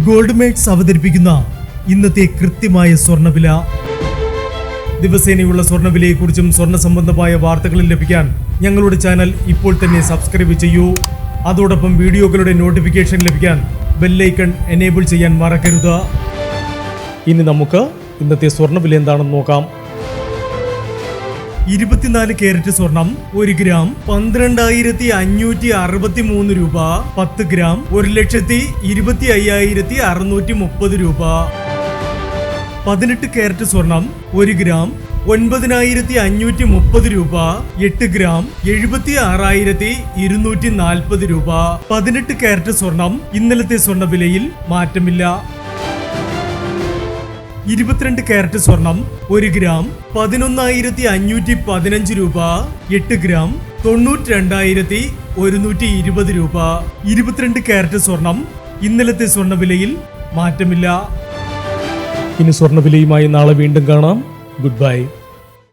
Gold makes അവതരിപ്പിക്കുന്ന ഇന്നത്തെ കൃത്യമായ സ്വർണ്ണവില. ദിവസേനയുള്ള സ്വർണ്ണവിലയെക്കുറിച്ചും സ്വർണ്ണ സംബന്ധമായ വാർത്തകളും ലഭിക്കാൻ ഞങ്ങളുടെ ചാനൽ ഇപ്പോൾ തന്നെ സബ്സ്ക്രൈബ് ചെയ്യൂ. അതോടൊപ്പം വീഡിയോകളുടെ നോട്ടിഫിക്കേഷൻ ലഭിക്കാൻ ബെല്ലൈക്കൺ എനേബിൾ ചെയ്യാൻ മറക്കരുത്. ഇനി നമുക്ക് ഇന്നത്തെ സ്വർണ്ണവില എന്താണെന്ന് നോക്കാം. 24 കാരറ്റ് സ്വർണം 1 ഗ്രാം 12,563 രൂപ. 10 ഗ്രാം 1,25,630 രൂപ. 18 കാരറ്റ് സ്വർണം 1 ഗ്രാം 9,530 രൂപ. 8 ഗ്രാം 76,240 രൂപ. 18 കാരറ്റ് സ്വർണം ഇന്നലത്തെ സ്വർണ്ണവിലയിൽ മാറ്റമില്ല. 22 കാരറ്റ് സ്വർണം 1 ഗ്രാം 11,515 രൂപ. 8 ഗ്രാം 92,120 രൂപ. 22 കാരറ്റ് സ്വർണം ഇന്നലത്തെ സ്വർണ്ണവിലയിൽ മാറ്റമില്ല. ഇനി സ്വർണ്ണവിലയുമായി നാളെ വീണ്ടും കാണാം. Good bye.